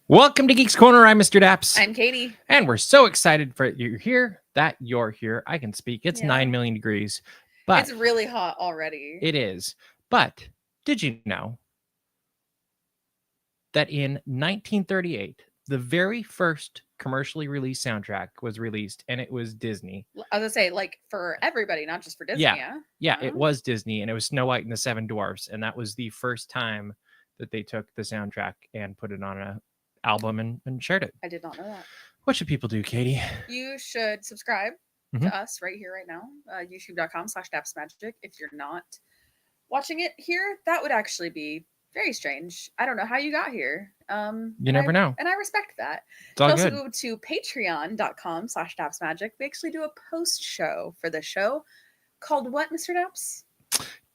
Welcome to Geeks Corner. I'm Mr. Daps. I'm Katie. And we're so excited for you're here, that you're here. I can speak. It's 9 million degrees. But it's really hot already. It is. But did you know that in 1938, the very first commercially released soundtrack was released, and it was Disney? I was going to say, like, for everybody, not just for Disney. Yeah, it was Disney, and it was Snow White and the Seven Dwarfs, and that was the first time that they took the soundtrack and put it on a album and shared it. I did not know that. What should people do, Katie? You should subscribe to us right here, right now. YouTube.com/dapsmagic. If you're not watching it here, that would actually be very strange. I don't know how you got here. You never know. And I respect that. It's all you also good. go to patreon.com/dapsmagic. We actually do a post show for the show called what, Mr. Daps?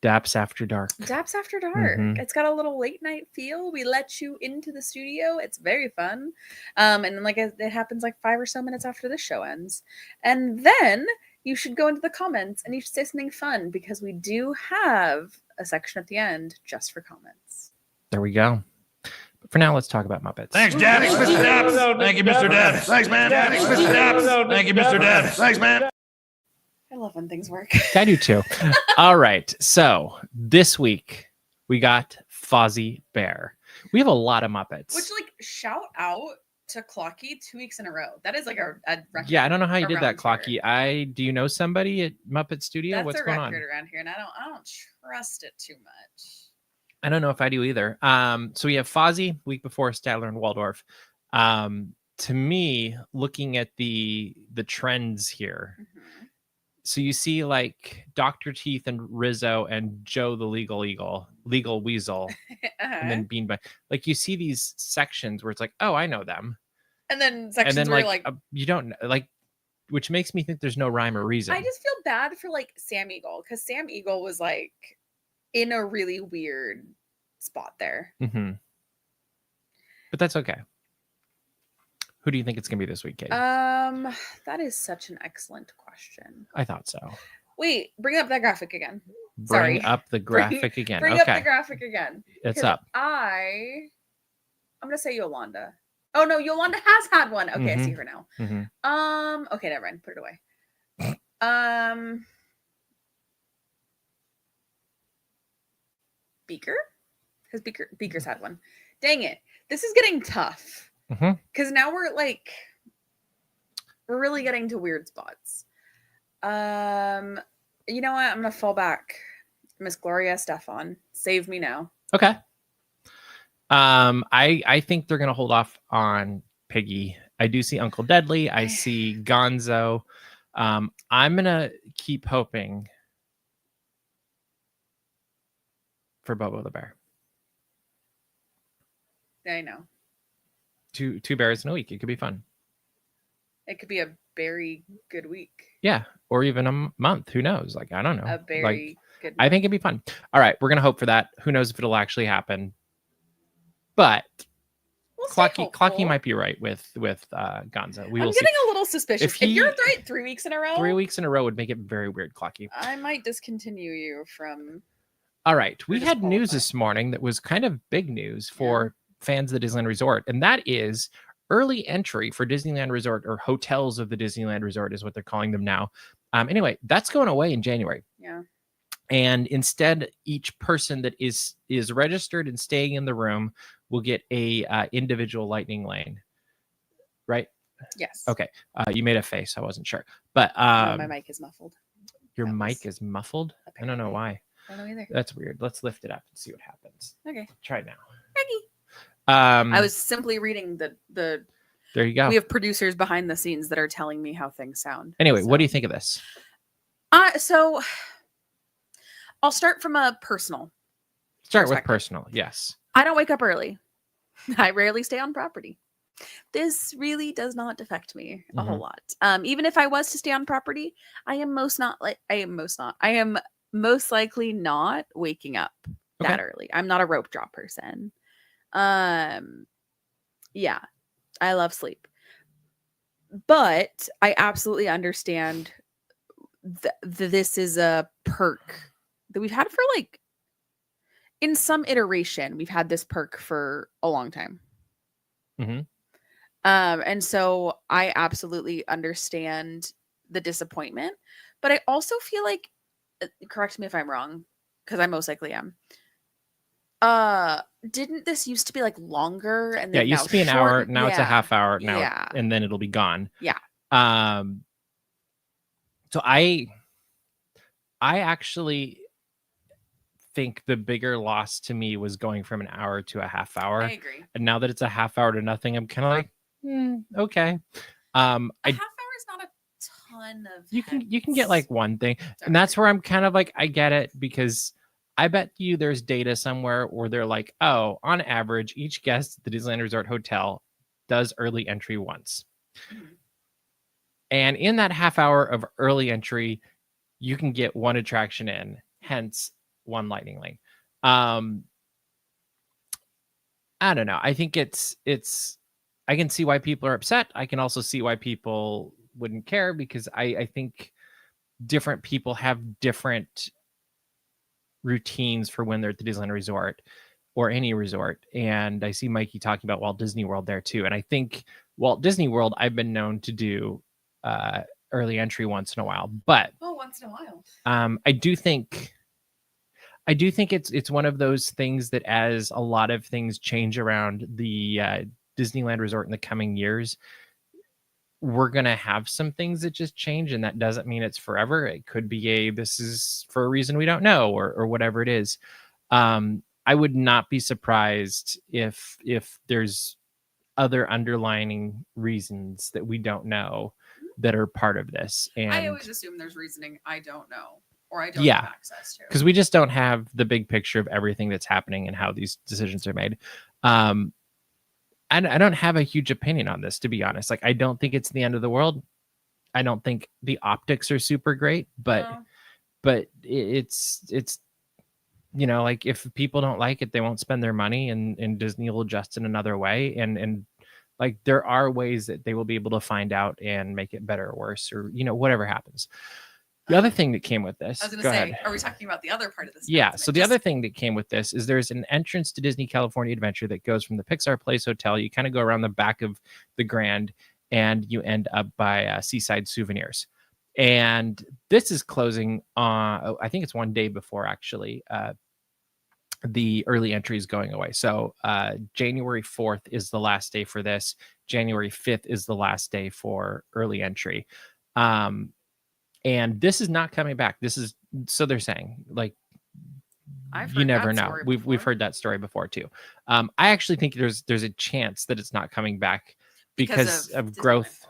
Daps After Dark. Daps After Dark. It's got a little late night feel. We let you into the studio. It's very fun. And like it happens like 5 or so minutes after this show ends. And then you should go into the comments and you should say something fun because we do have a section at the end just for comments. There we go. But for now, let's talk about Muppets. Thanks, Dad. Thanks, Mr. Daps. Thank you, Mr. Daps. Thanks, man. Thanks, Mr. Daps. Thank you, Mr. Daps. Thanks, man. I love when things work. I do too. All right. So this week we got Fozzie Bear. We have a lot of Muppets. Which, like, shout out to Clocky 2 weeks in a row. That is like a record. Yeah, I don't know how you did that, Clocky. Do you know somebody at Muppet Studio? That's What's a going on around here, and I don't trust it too much. I don't know if I do either. So we have Fozzie, week before Statler and Waldorf. To me, looking at the trends here. So you see like Dr. Teeth and Rizzo and Joe the Legal Weasel, and then Beanbag. Like you see these sections where it's like, oh, I know them. And then sections where like you don't like, which makes me think there's no rhyme or reason. I just feel bad for like Sam Eagle because Sam Eagle was like in a really weird spot there. But that's okay. Who do you think it's gonna be this week, Kate? That is such an excellent question. I thought so. Wait, bring up that graphic again. Bring up the graphic again. Bring up the graphic again. It's up. I'm gonna say Yolanda. Oh no, Yolanda has had one. Okay, I see her now. Okay, never mind. Put it away. Beaker? Because Beaker's had one. Dang it. This is getting tough. Because now we're really getting to weird spots. You know what? I'm gonna fall back. Miss Gloria Estefan. Save me now. Okay. I think they're gonna hold off on Piggy. I do see Uncle Deadly. I see Gonzo. I'm gonna keep hoping for Bobo the Bear. I know. Two bears in a week. It could be fun. It could be a very good week. Yeah, or even a month. Who knows? Like I don't know. A very good. I think it'd be fun. All right, we're gonna hope for that. Who knows if it'll actually happen? But Clocky might be right with Gonzo. I'm getting a little suspicious. If you're right 3 weeks in a row, 3 weeks in a row would make it very weird, Clocky. I might discontinue you from. All right, we had news this morning that was kind of big news for fans of the Disneyland Resort, and that is early entry for Disneyland Resort, or hotels of the Disneyland Resort is what they're calling them now. Anyway, that's going away in January. Yeah. And instead, each person that is registered and staying in the room will get a individual lightning lane. Right? Yes. Okay. You made a face. I wasn't sure. But my mic is muffled. Your mic is muffled? Apparently. I don't know why. I don't know either. That's weird. Let's lift it up and see what happens. Okay. Try it now. Maggie. I was simply reading the. There you go. We have producers behind the scenes that are telling me how things sound. Anyway, what do you think of this? So I'll start from a personal. Start with personal, yes. I don't wake up early. I rarely stay on property. This really does not affect me a whole lot. Even if I was to stay on property, I am most likely not waking up that early. I'm not a rope drop person. Yeah, I love sleep, but I absolutely understand that this is a perk that we've had for in some iteration. We've had this perk for a long time. And so I absolutely understand the disappointment, but I also feel like, correct me if I'm wrong, because I most likely am. Didn't this used to be like longer? And yeah, it used to be an hour. Now it's a half hour. Now, yeah, and then it'll be gone. yeah. So I actually think the bigger loss to me was going from an hour to a half hour. I agree. And now that it's a half hour to nothing, I'm kind of like, okay. A half hour is not a ton of. You can get like one thing, and that's where I'm kind of like, I get it, because I bet you there's data somewhere where they're like, oh, on average, each guest at the Disneyland Resort Hotel does early entry once. And in that half hour of early entry, you can get one attraction in, hence one lightning lane. I don't know. I think it's I can see why people are upset. I can also see why people wouldn't care, because I think different people have different routines for when they're at the Disneyland Resort or any resort. And I see Mikey talking about Walt Disney World there too. And I think Walt Disney World, I've been known to do early entry once in a while, but once in a while. I do think it's one of those things that, as a lot of things change around the Disneyland Resort in the coming years, we're going to have some things that just change, and that doesn't mean it's forever. It could be this is for a reason we don't know, or whatever it is. I would not be surprised if there's other underlining reasons that we don't know that are part of this. And I always assume there's reasoning I don't know, or I don't have access to, because we just don't have the big picture of everything that's happening and how these decisions are made. I don't have a huge opinion on this, to be honest. Like, I don't think it's the end of the world. I don't think the optics are super great, but it's like, if people don't like it, they won't spend their money, and Disney will adjust in another way. And like, there are ways that they will be able to find out and make it better or worse, or whatever happens. The other thing that came with this, I was going to say, are we talking about the other part of this? Yeah. So the other thing that came with this is there's an entrance to Disney California Adventure that goes from the Pixar Place Hotel. You kind of go around the back of the Grand, and you end up by Seaside Souvenirs. And this is closing on, I think it's one day before, actually, the early entry is going away. So January 4th is the last day for this. January 5th is the last day for early entry. And this is not coming back. This is, so they're saying, like, you never know. We've heard that story before too. I actually think there's a chance that it's not coming back because of growth.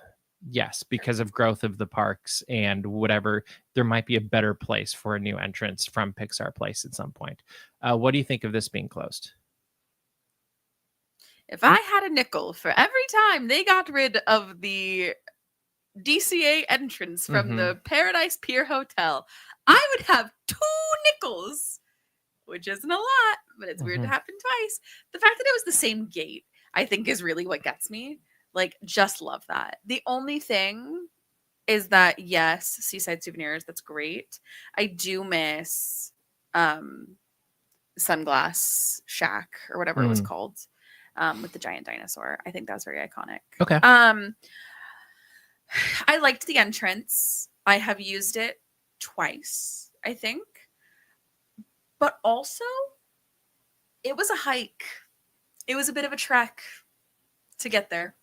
Yes, because of growth of the parks and whatever. There might be a better place for a new entrance from Pixar Place at some point. What do you think of this being closed? If I had a nickel for every time they got rid of the DCA entrance from the Paradise Pier Hotel, I would have 2 nickels, which isn't a lot, but it's weird to happen twice. The fact that it was the same gate, I think, is really what gets me. Like, just love that. The only thing is that, yes, Seaside Souvenirs, that's great. I do miss Sunglass Shack, or whatever it was called, with the giant dinosaur. I think that's very iconic. Okay. I liked the entrance. I have used it twice, I think. But also, it was a hike. It was a bit of a trek to get there.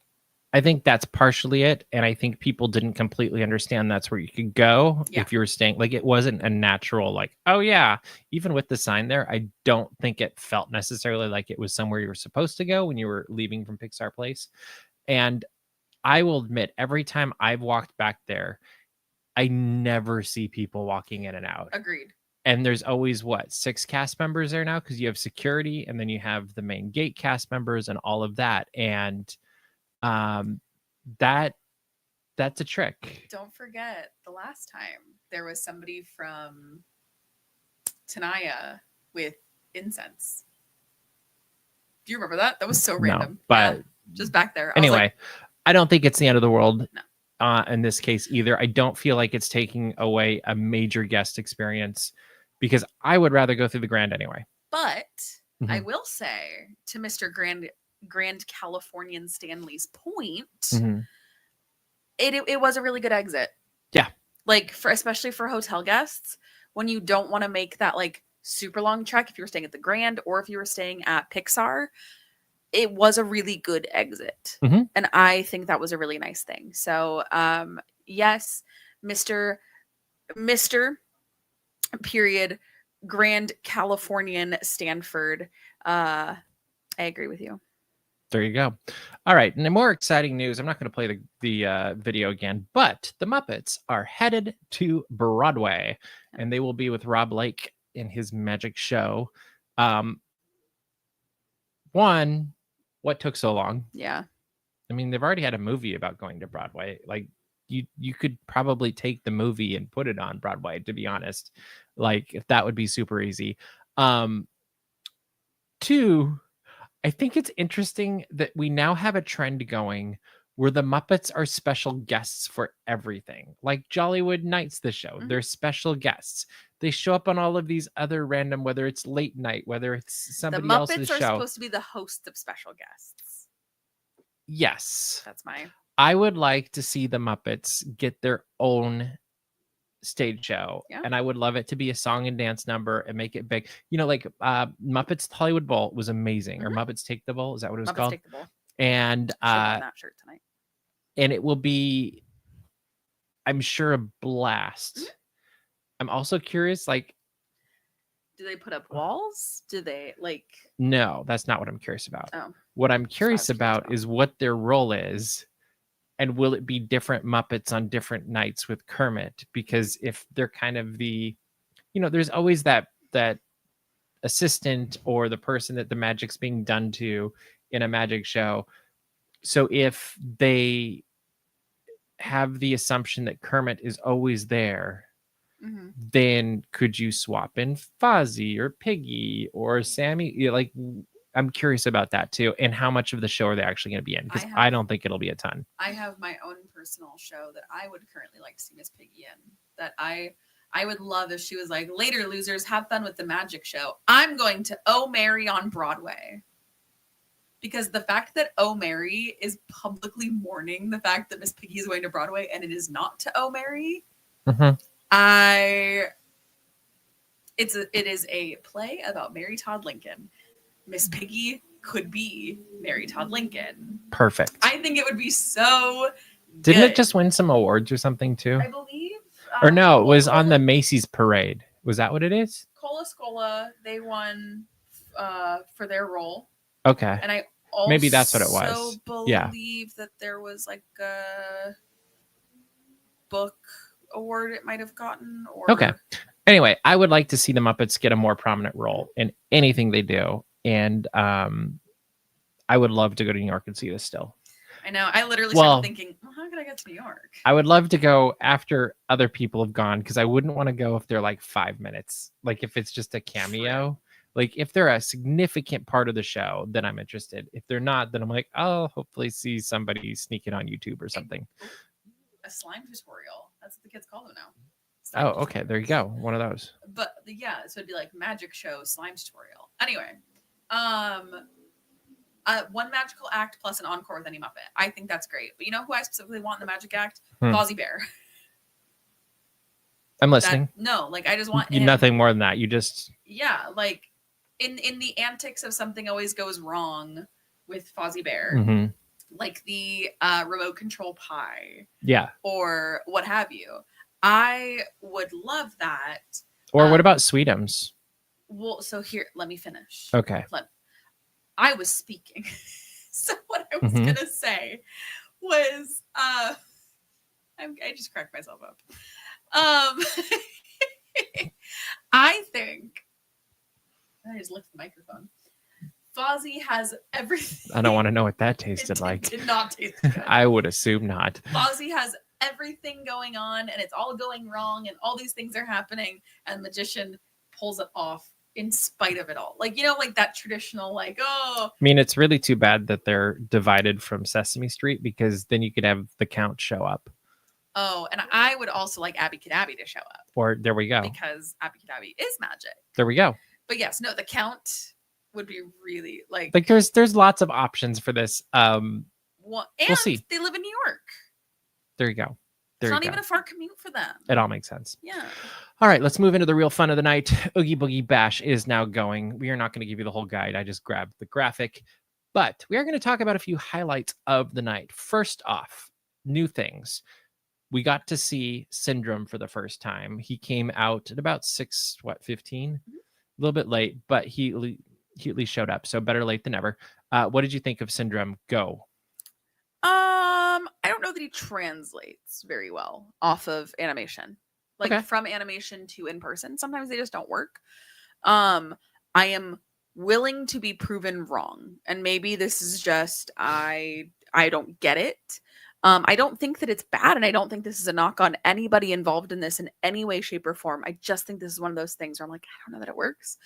I think that's partially it. And I think people didn't completely understand that's where you could go if you were staying. Like, it wasn't a natural, like, oh yeah, even with the sign there, I don't think it felt necessarily like it was somewhere you were supposed to go when you were leaving from Pixar Place. And I will admit, every time I've walked back there, I never see people walking in and out. Agreed. And there's always 6 cast members there now, because you have security, and then you have the main gate cast members and all of that. And that's a trick. Don't forget, the last time there was somebody from Tenaya with incense. Do you remember that? That was so random. No, but just back there. Anyway, I don't think it's the end of the world in this case either. I don't feel like it's taking away a major guest experience, because I would rather go through the Grand anyway. But I will say, to Mr. Grand Grand Californian Stanley's point, Mhm. it was a really good exit. Yeah. Like especially for hotel guests, when you don't want to make that like super long trek, if you were staying at the Grand or if you were staying at Pixar, it was a really good exit. Mhm. And I think that was a really nice thing. So yes, Mr. Period Grand Californian Stanford. I agree with you. There you go. All right. And the more exciting news, I'm not going to play the video again, but the Muppets are headed to Broadway, and they will be with Rob Lake in his magic show. One, what took so long? Yeah. I mean, they've already had a movie about going to Broadway. Like you could probably take the movie and put it on Broadway, to be honest. Like if that would be super easy. Two, I think it's interesting that we now have a trend going where the Muppets are special guests for everything. Like Jollywood Nights, the show, they're special guests. They show up on all of these other random, whether it's late night, whether it's somebody else's The Muppets are show. supposed to be the host of special guests. Yes. That's my... I would like to see the Muppets get their own stage show. Yeah. And I would love it to be a song and dance number and make it big. You know, like Muppets Hollywood Bowl was amazing. Or Muppets Take the Bowl. Is that what it was Muppets called? Take the Bowl. And that shirt tonight. And it will be, I'm sure, a blast. I'm also curious, like, do they put up walls? Do they like... No, that's not what I'm curious about. Oh. What I'm curious about is what their role is. And will it be different Muppets on different nights with Kermit? Because if they're kind of the, you know, there's always that assistant or the person that the magic's being done to in a magic show. So if they have the assumption that Kermit is always there, then could you swap in Fozzie or Piggy or Sammy? You know, like, I'm curious about that too, and how much of the show are they actually going to be in? Because I don't think it'll be a ton. I have my own personal show that I would currently like to see Miss Piggy in. That I would love if she was like, later losers, have fun with the magic show. I'm going to Oh Mary on Broadway. Because the fact that Oh Mary is publicly mourning the fact that Miss Piggy is going to Broadway and it is not to Oh Mary, it is a play about Mary Todd Lincoln. Miss Piggy could be Mary Todd Lincoln. Perfect. I think it would be so Didn't good. it just win some awards or something too? I believe. Or no, it was on the Macy's parade. Was that what it is? Cola Scola, they won for their role. Okay. And I also maybe that's what it was. Believe that there was like a book award it might have gotten. Or... Okay. Anyway, I would like to see the Muppets get a more prominent role in anything they do. And I would love to go to New York and see this still. I know. I literally started thinking, well, how could I get to New York? I would love to go after other people have gone, because I wouldn't want to go if they're like 5 minutes. Like if it's just a cameo. Like if they're a significant part of the show, then I'm interested. If they're not, then I'm like, I'll hopefully see somebody sneak it on YouTube or something. A slime tutorial. That's what the kids call them now. Oh, okay. There you go. One of those. But yeah, so it'd be like magic show slime tutorial. Anyway, one magical act plus an encore with any Muppet. I think that's great. But you know who I specifically want in the magic act? Fozzie Bear. I'm listening. I just want him. Nothing more than that. You just... Yeah, like in the antics of something always goes wrong with Fozzie Bear. Like the remote control pie. Yeah. Or what have you. I would love that. Or what about Sweetums? Well, so here, let me finish. Okay. I was speaking. So what I was going to say was, I just cracked myself up. I think, I just licked the microphone. Fozzie has everything. I don't want to know what that tasted like. It did not taste good. I would assume not. Fozzie has everything going on and it's all going wrong and all these things are happening and the magician pulls it off in spite of it all. Like, you know, like that traditional, like, oh. I mean, it's really too bad that they're divided from Sesame Street, because then you could have the Count show up. Oh, and I would also like Abby Cadabby to show up. Or there we go. Because Abby Cadabby is magic. There we go. But yes, no, the Count would be really like there's lots of options for this. And we'll see. They live in New York. There you go. It's not even a far commute for them. It all makes sense. Yeah. All right, let's move into the real fun of the night. Oogie Boogie Bash is now going. We are not going to give you the whole guide. I just grabbed the graphic. But we are going to talk about a few highlights of the night. First off, new things. We got to see Syndrome for the first time. He came out at about 15? A little bit late, but he at least showed up. So better late than never. What did you think of Syndrome? Go. I don't know that he translates very well off of animation. Like from animation to in person. Sometimes they just don't work. I am willing to be proven wrong. And maybe this is just I don't get it. I don't think that it's bad, and I don't think this is a knock on anybody involved in this in any way, shape, or form. I just think this is one of those things where I'm like, I don't know that it works.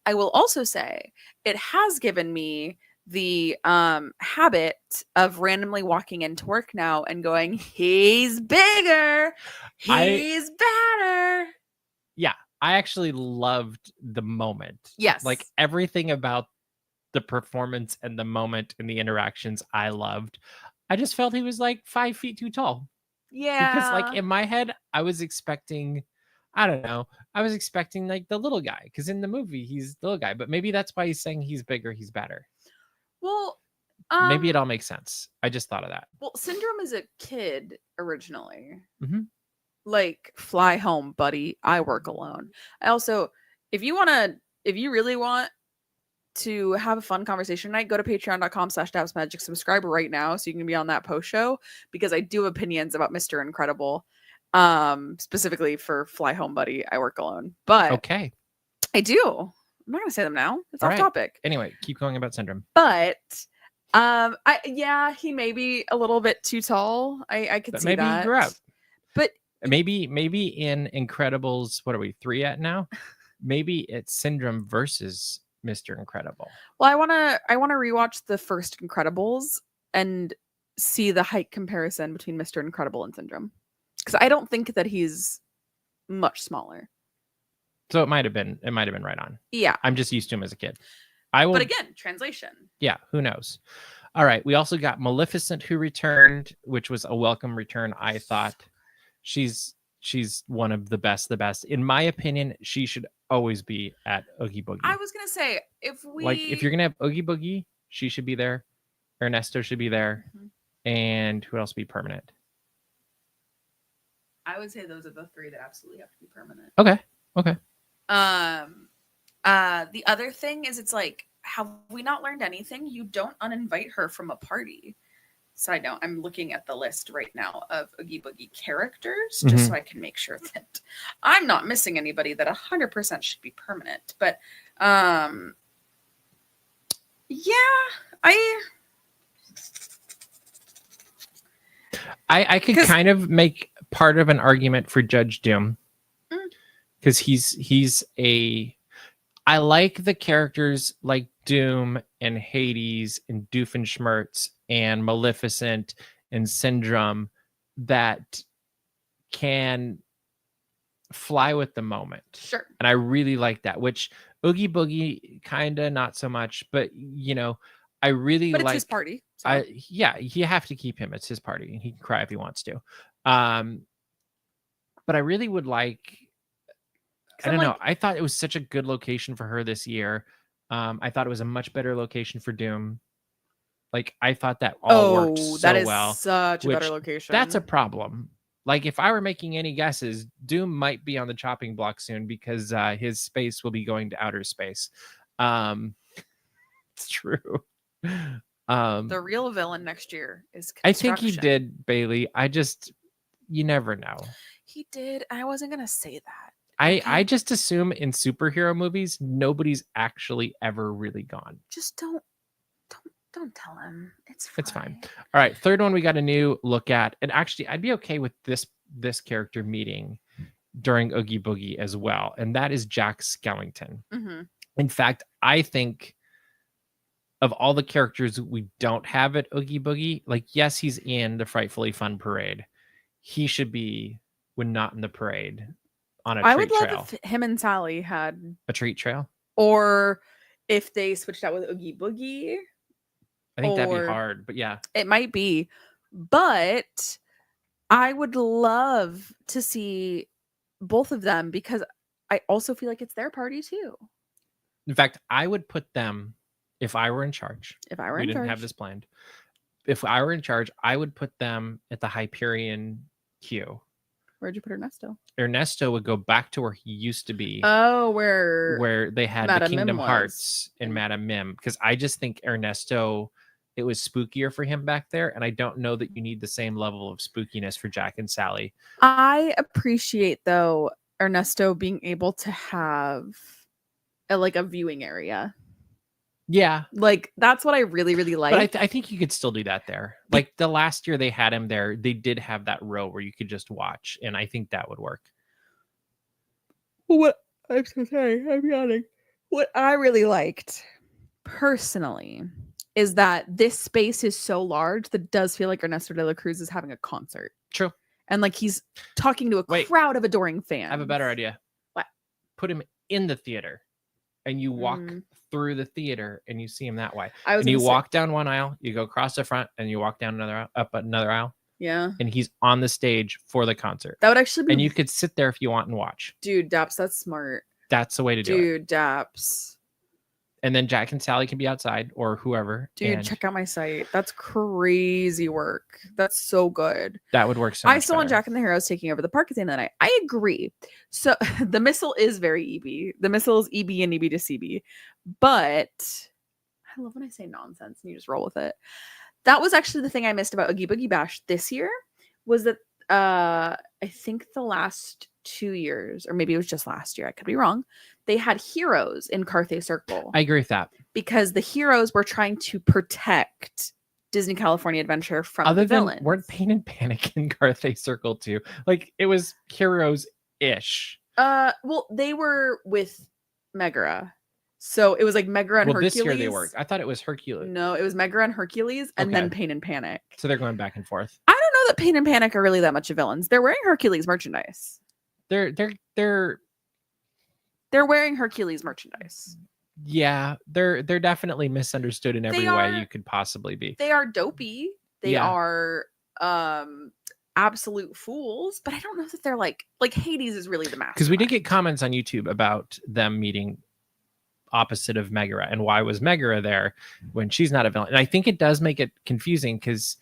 I will also say it has given me the habit of randomly walking into work now and going, he's bigger, he's better. Yeah, I actually loved the moment. Yes. Like everything about the performance and the moment and the interactions I loved. I just felt he was like 5 feet too tall. Yeah. Because like in my head, I was expecting, I don't know, I was expecting like the little guy. Because in the movie, he's the little guy. But maybe that's why he's saying he's bigger, he's better. Well, maybe it all makes sense. I just thought of that. Well, Syndrome is a kid originally. Mm-hmm. Like, fly home, buddy. I work alone. I also, if you really want to have a fun conversation tonight, go to patreon.com/dapsmagic. Subscribe right now so you can be on that post show, because I do have opinions about Mr. Incredible, specifically for Fly Home Buddy, I Work Alone. But okay, I do. I'm not gonna say them now. It's off topic. Anyway, keep going about Syndrome. But he may be a little bit too tall. I could see maybe that. Maybe he grew up. But maybe in Incredibles, what are we 3 at now? Maybe it's Syndrome versus Mr. Incredible. Well, I wanna rewatch the first Incredibles and see the height comparison between Mr. Incredible and Syndrome, because I don't think that he's much smaller. So it might have been right on. Yeah, I'm just used to him as a kid. But again, translation. Yeah, who knows? All right, we also got Maleficent, who returned, which was a welcome return. I thought she's one of the best. In my opinion, she should always be at Oogie Boogie. I was gonna say, if you're gonna have Oogie Boogie, she should be there. Ernesto should be there, and who else be permanent? I would say those are the 3 that absolutely have to be permanent. Okay. The other thing is, it's like, have we not learned anything? You don't uninvite her from a party. Side note, I'm looking at the list right now of Oogie Boogie characters, just so I can make sure that I'm not missing anybody that 100% should be permanent. But I could kind of make part of an argument for Judge Doom, because I like the characters like Doom and Hades and Doofenshmirtz and Maleficent and Syndrome that can fly with the moment. Sure. And I really like that, which Oogie Boogie kind of not so much, but I really like. But it's his party. So. You have to keep him. It's his party, and he can cry if he wants to. But I really would like. I don't know. I thought it was such a good location for her this year. I thought it was a much better location for Doom. Like, I thought that all worked so well. That is such a better location. That's a problem. Like, if I were making any guesses, Doom might be on the chopping block soon, because his space will be going to outer space. It's true. The real villain next year is Construction. I think he did, Bailey. You never know. He did. I wasn't going to say that. I just assume in superhero movies, nobody's actually ever really gone. Just don't tell him. It's fine. All right. Third one we got a new look at. And actually, I'd be okay with this character meeting during Oogie Boogie as well. And that is Jack Skellington. Mm-hmm. In fact, I think of all the characters we don't have at Oogie Boogie, like, yes, he's in the Frightfully Fun Parade. He should be, when not in the parade, on a treat trail. I would love if him and Sally had a treat trail. Or if they switched out with Oogie Boogie. I think that'd be hard, but yeah. It might be. But I would love to see both of them because I also feel like it's their party too. In fact, I would put them, if I were in charge. If I were we in didn't charge. have this planned. If I were in charge, I would put them at the Hyperion queue. Where'd you put Ernesto? Ernesto would go back to where he used to be. Oh, where they had Madame the Kingdom Mim was. Hearts and Madame Mim. Because I just think Ernesto, it was spookier for him back there. And I don't know that you need the same level of spookiness for Jack and Sally. I appreciate, though, Ernesto being able to have a viewing area. Yeah. Like, that's what I really, really like. But I think you could still do that there. Like the last year they had him there, they did have that row where you could just watch. And I think that would work. What I'm so sorry, I'm yawning. What I really liked personally is that this space is so large that it does feel like Ernesto de la Cruz is having a concert. True. And like he's talking to a crowd of adoring fans. I have a better idea. What? Put him in the theater and you walk through the theater and you see him that way. And you walk down one aisle, you go across the front and you walk down up another aisle. Yeah. And he's on the stage for the concert. That would actually be. And you could sit there if you want and watch. Dude, Daps, that's smart. That's the way to do it. Dude, Daps. And then Jack and Sally can be outside or whoever. Dude, check out my site. That's crazy work. That's so good. That would work so much I still want Jack and the Heroes taking over the park at the end of the night. I agree. So the missile is very EB. The missile is EB and EB to CB. But I love when I say nonsense and you just roll with it. That was actually the thing I missed about Oogie Boogie Bash this year was that I think the last 2 years, or maybe it was just last year, I could be wrong, they had heroes in Carthay Circle. I agree with that. Because the heroes were trying to protect Disney California Adventure from the villains. Weren't Pain and Panic in Carthay Circle too? Like it was heroes-ish. Well, they were with Megara. So it was like Megara and Hercules. This year they worked. I thought it was Hercules. No, it was Megara and Hercules and then Pain and Panic. So they're going back and forth. I don't know that Pain and Panic are really that much of villains. They're wearing Hercules merchandise. They're wearing Hercules merchandise. Yeah, they're definitely misunderstood in every way you could possibly be. They are dopey. They are absolute fools, but I don't know that they're like Hades is really the master. Because we did get comments on YouTube about them meeting opposite of Megara, and why was Megara there when she's not a villain? And I think it does make it confusing because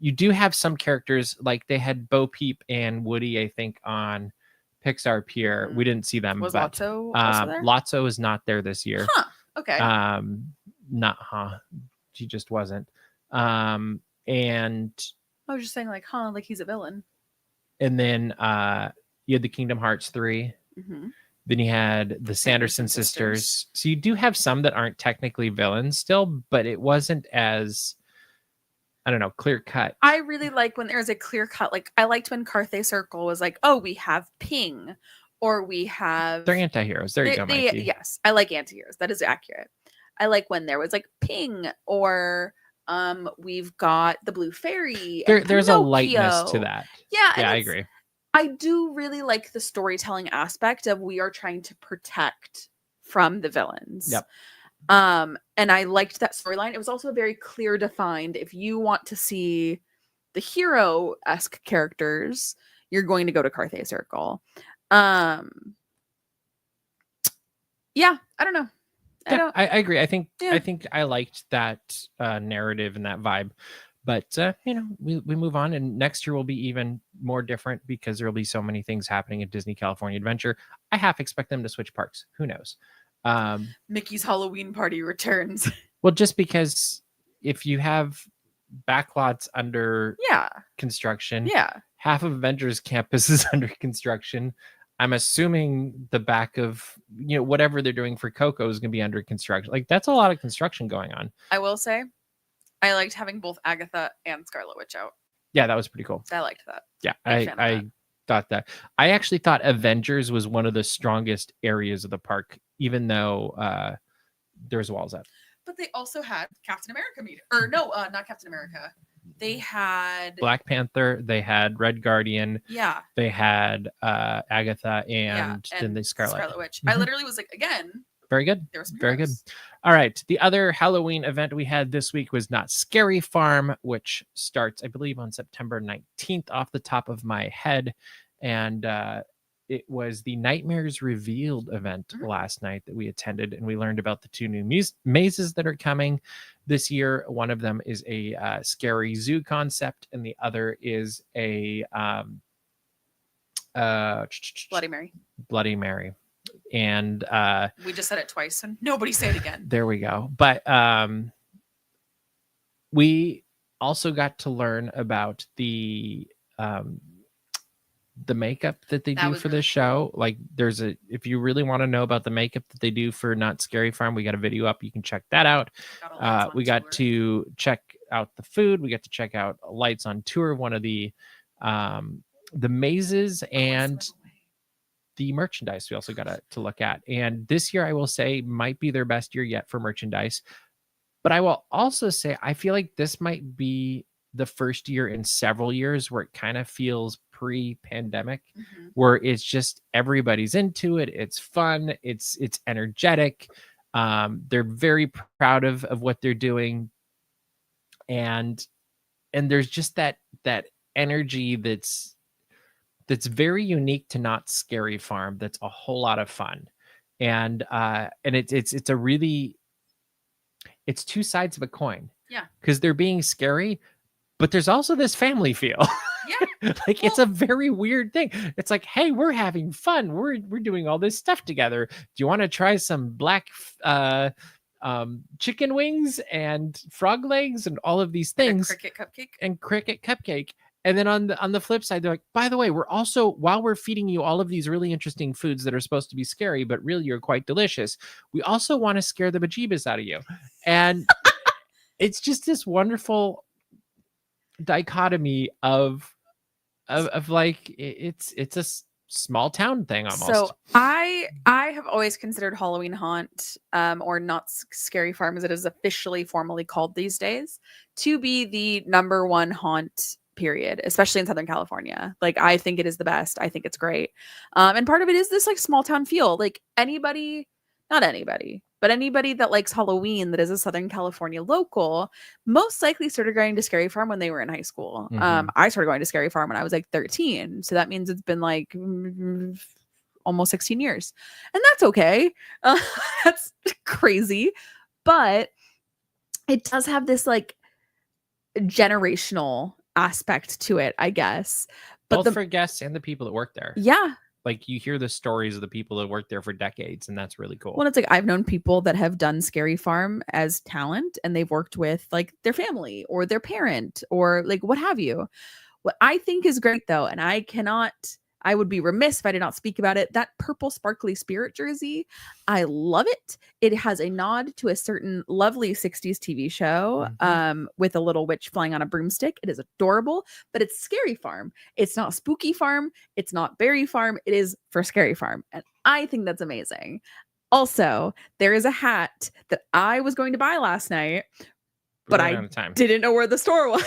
you do have some characters like they had Bo Peep and Woody, I think, on Pixar Pier. We didn't see them. Was Lotso also there? Lotso is not there this year. Huh. Okay. She just wasn't. And I was just saying, like he's a villain. And then you had the Kingdom Hearts 3. Mm-hmm. Then you had the Sanderson sisters. So you do have some that aren't technically villains still, but it wasn't as, I don't know, clear cut. I really like when there's a clear cut. Like I liked when Carthay Circle was like, oh, we have Ping, or we have. They're anti-heroes. There you go, Mikey. Yes, I like anti-heroes. That is accurate. I like when there was like Ping, or we've got the Blue Fairy. There's a lightness to that. Yeah, I agree. I do really like the storytelling aspect of we are trying to protect from the villains. Yep. And I liked that storyline. It was also very clear defined. If you want to see the hero-esque characters, you're going to go to Carthay Circle. Yeah, I don't know. I agree. I think I liked that narrative and that vibe. But, we move on, and next year will be even more different because there will be so many things happening at Disney California Adventure. I half expect them to switch parks. Who knows? Mickey's Halloween Party returns. Well, just because if you have backlots under construction, half of Avengers Campus is under construction. I'm assuming the back of, whatever they're doing for Coco is going to be under construction. Like, that's a lot of construction going on. I will say, I liked having both Agatha and Scarlet Witch out. Yeah, that was pretty cool. I liked that. Yeah, I thought that. I actually thought Avengers was one of the strongest areas of the park, even though there's walls up. But they also had Captain America not Captain America. They had Black Panther. They had Red Guardian. Yeah. They had Agatha and then the Scarlet Witch. I literally was like, again, Very good. There was some Very good. heroes. All right. The other Halloween event we had this week was Not Scary Farm, which starts, I believe, on September 19th off the top of my head. And it was the Nightmares Revealed event last night that we attended, and we learned about the two new mazes that are coming this year. One of them is a scary zoo concept, and the other is a Bloody Mary. Bloody Mary. And we just said it twice, and nobody say it again. There we go. But we also got to learn about the makeup that they do for this show. Like, if you really want to know about the makeup that they do for Not Scary Farm, we got a video up. You can check that out. We got to check out the food. We got to check out Lights on Tour, one of the mazes, and the merchandise we also got to look at. And this year, I will say, might be their best year yet for merchandise. But I will also say, I feel like this might be the first year in several years where it kind of feels pre-pandemic, where it's just everybody's into it. It's fun. It's energetic. They're very proud of what they're doing. And there's just that energy that's very unique to Not Scary Farm. That's a whole lot of fun. And it's two sides of a coin. Yeah. Because they're being scary, but there's also this family feel. Yeah. It's a very weird thing. It's like, hey, we're having fun. We're doing all this stuff together. Do you want to try some black chicken wings and frog legs and all of these things? And cricket cupcake. And then on the flip side, they're like, by the way, we're also, while we're feeding you all of these really interesting foods that are supposed to be scary, but really are quite delicious, we also want to scare the bejeebus out of you. And it's just this wonderful dichotomy of like, it's a small town thing almost. So I have always considered Halloween Haunt, or Not Scary Farm, as it is officially formally called these days, to be the number 1 haunt, period, especially in Southern California. Like, I think it is the best. I think it's great. And part of it is this like small town feel. Like, not anybody, but anybody that likes Halloween that is a Southern California local most likely started going to Scary Farm when they were in high school. I started going to Scary Farm when I was like 13. So that means it's been like almost 16 years. And that's okay. That's crazy. But it does have this like generational aspect to it, I guess. But both for guests and the people that work there. Yeah. Like, you hear the stories of the people that worked there for decades, and that's really cool. Well, it's like, I've known people that have done Scary Farm as talent, and they've worked with like their family or their parent or like what have you. What I think is great though, and I would be remiss if I did not speak about it, that purple sparkly spirit jersey. I love it. It has a nod to a certain lovely 60s TV show with a little witch flying on a broomstick. It is adorable, but it's Scary Farm. It's not Spooky Farm. It's not Berry Farm. It is for Scary Farm. And I think that's amazing. Also, there is a hat that I was going to buy last night, but I didn't know where the store was.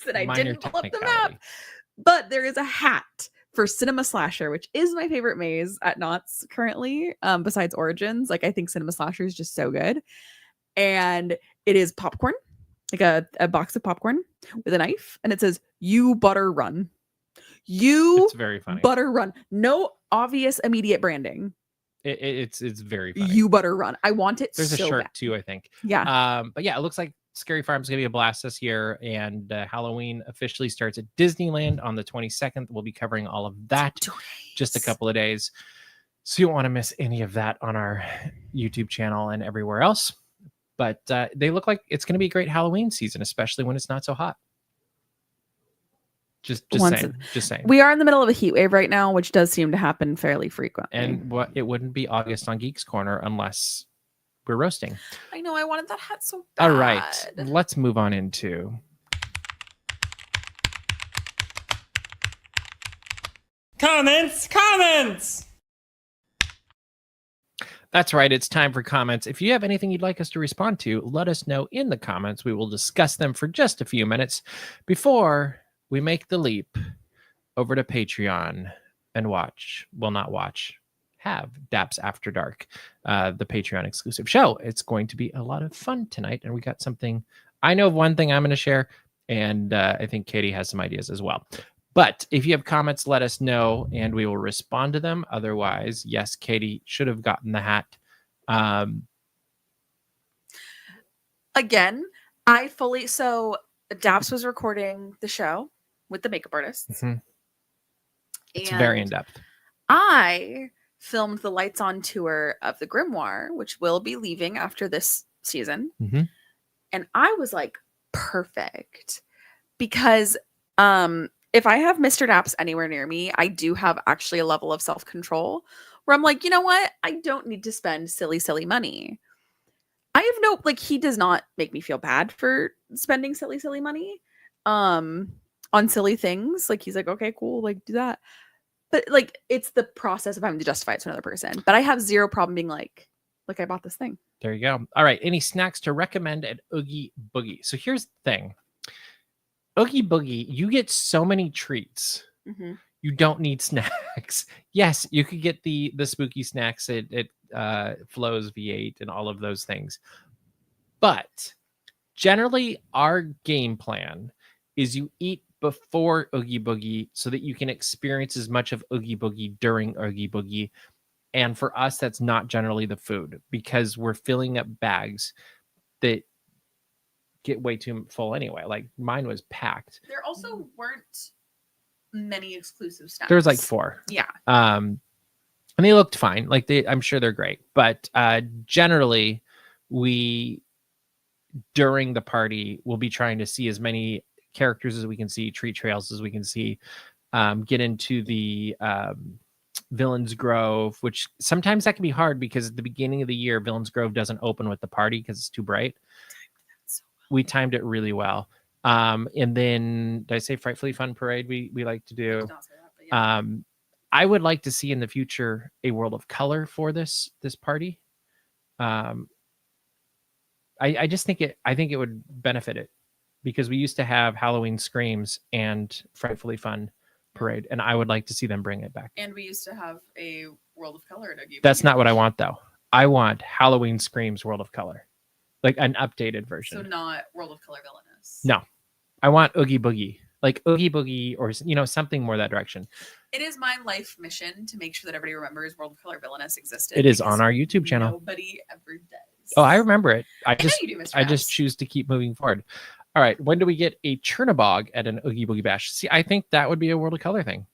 And I didn't pull up the map. But there is a hat for Cinema Slasher, which is my favorite maze at Knott's currently, besides Origins. Like, I think Cinema Slasher is just so good. And it is popcorn, like a box of popcorn with a knife. And it says, "You butter run." It's very funny. Butter run. No obvious immediate branding. It's very funny. You butter run. I want it. There's so a shirt bad. too, I think. Yeah. But yeah, it looks like Scary Farm's gonna be a blast this year, and Halloween officially starts at Disneyland on the 22nd. We'll be covering all of that, just a couple of days, so you don't want to miss any of that on our YouTube channel and everywhere else. But they look like it's gonna be a great Halloween season, especially when it's not so hot. Just saying. We are in the middle of a heat wave right now, which does seem to happen fairly frequently. And it wouldn't be August on Geeks Corner unless we're roasting. I know. I wanted that hat so bad. All right. Let's move on into comments. That's right. It's time for comments. If you have anything you'd like us to respond to, let us know in the comments. We will discuss them for just a few minutes before we make the leap over to Patreon and watch. Well, not watch. have Daps After Dark, the Patreon exclusive show. It's going to be a lot of fun tonight. And we got something, I know of one thing I'm going to share. And I think Katie has some ideas as well. But if you have comments, let us know and we will respond to them. Otherwise, yes, Katie should have gotten the hat. Again, so Daps was recording the show with the makeup artists. It's very in-depth. I filmed the lights on tour of the Grimoire, which will be leaving after this season. And I was like, perfect. Because if I have Mr. Daps anywhere near me, I do have actually a level of self-control where I'm like, you know what? I don't need to spend silly money. I have no, like, he does not make me feel bad for spending silly money on silly things. Like, he's like, okay, cool, like, do that. But like, it's the process of having to justify it to another person. But I have zero problem being like, look, I bought this thing. There you go. All right. Any snacks to recommend at Oogie Boogie? So here's the thing. Oogie Boogie, you get so many treats. You don't need snacks. Yes, you could get the spooky snacks at Flo's V8 and all of those things. But generally, our game plan is you eat before Oogie Boogie so that you can experience as much of Oogie Boogie during Oogie Boogie. And for us, that's not generally the food because we're filling up bags that get way too full anyway. Like mine was packed. There also weren't many exclusive snacks. There was like 4. Yeah. And they looked fine. Like I'm sure they're great. But generally, we during the party will be trying to see as many characters as we can see, treat trails as we can see, get into the Villains Grove, which sometimes that can be hard because at the beginning of the year, Villains Grove doesn't open with the party because it's too bright. We timed it really well. And then did I say Frightfully Fun Parade we like to do? I would like to see in the future a World of Color for this party. I just think I think it would benefit it because we used to have Halloween Screams and Frightfully Fun Parade, and I would like to see them bring it back. And we used to have a World of Color at Oogie Boogie. That's not what I want though. I want Halloween Screams World of Color, like an updated version. So not World of Color Villainous. No, I want Oogie Boogie, like Oogie Boogie, or something more that direction. It is my life mission to make sure that everybody remembers World of Color Villainous existed. It is on our YouTube channel. Nobody ever does. Oh, I remember it. I know you do, Mr. I just choose to keep moving forward. All right. When do we get a Chernabog at an Oogie Boogie Bash? See, I think that would be a World of Color thing.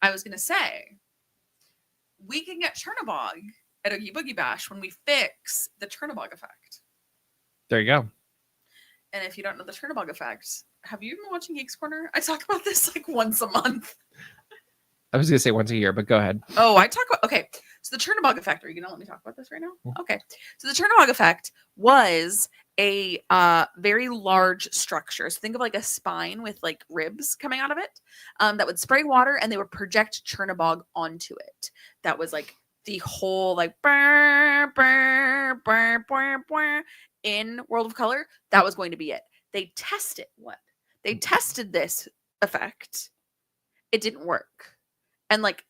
I was going to say, we can get Chernabog at Oogie Boogie Bash when we fix the Chernabog effect. There you go. And if you don't know the Chernabog effect, have you been watching Geeks Corner? I talk about this like once a month. I was going to say once a year, but go ahead. Oh, I talk about, okay. So the Chernabog effect, are you going to let me talk about this right now? Okay. So the Chernabog effect was a very large structure. So think of like a spine with like ribs coming out of it that would spray water and they would project Chernabog onto it. That was like the whole like burr, burr, burr, burr, burr, in World of Color. That was going to be it. They tested this effect. It didn't work. And like,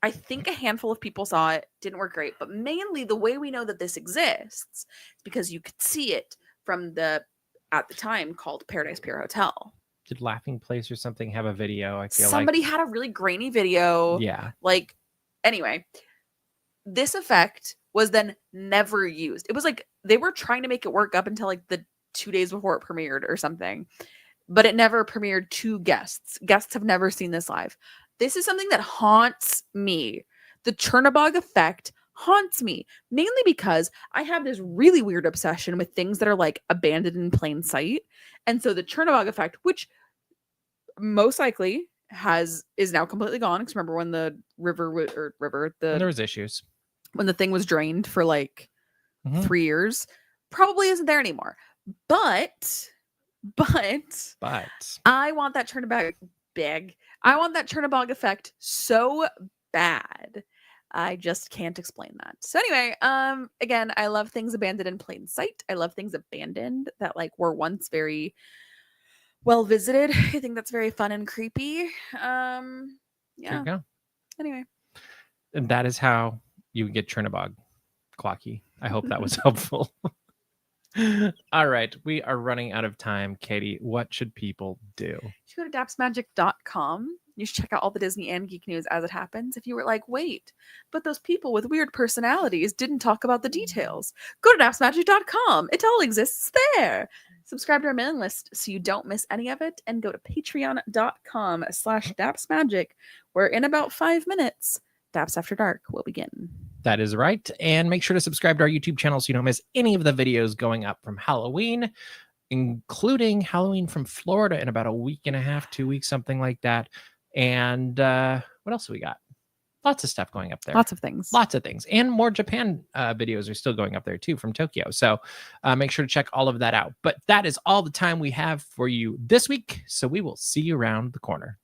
I think a handful of people saw it, didn't work great, but mainly the way we know that this exists is because you could see it from at the time called Paradise Pier Hotel. Did Laughing Place or something have a video? I feel somebody had a really grainy video. Yeah. Like, anyway, this effect was then never used. It was like they were trying to make it work up until like the 2 days before it premiered or something, but it never premiered to guests. Guests have never seen this live. This is something that haunts me. The Chernabog effect haunts me, mainly because I have this really weird obsession with things that are like abandoned in plain sight. And so the Chernabog effect, which most likely is now completely gone. Because remember when the there was issues when the thing was drained for like 3 years, probably isn't there anymore. But I want that Chernabog big. I want that Chernabog effect so bad. I just can't explain that. So anyway, again, I love things abandoned in plain sight. I love things abandoned that like were once very well visited. I think that's very fun and creepy. Yeah. There you go. Anyway. And that is how you would get Chernobog Clocky. I hope that was helpful. All right, we are running out of time. Katie, what should people do? You should go to dapsmagic.com. You should check out all the Disney and geek news as it happens. If you were like, wait, but those people with weird personalities didn't talk about the details, go to dapsmagic.com. It all exists there. Subscribe to our mailing list so you don't miss any of it, and go to patreon.com/dapsmagic, where in about 5 minutes, Daps After Dark will begin. That is right. And make sure to subscribe to our YouTube channel so you don't miss any of the videos going up from Halloween, including Halloween from Florida in about a week and a half, 2 weeks, something like that. And what else have we got? Lots of stuff going up there. Lots of things. And more Japan videos are still going up there too from Tokyo. So make sure to check all of that out. But that is all the time we have for you this week. So we will see you around the corner.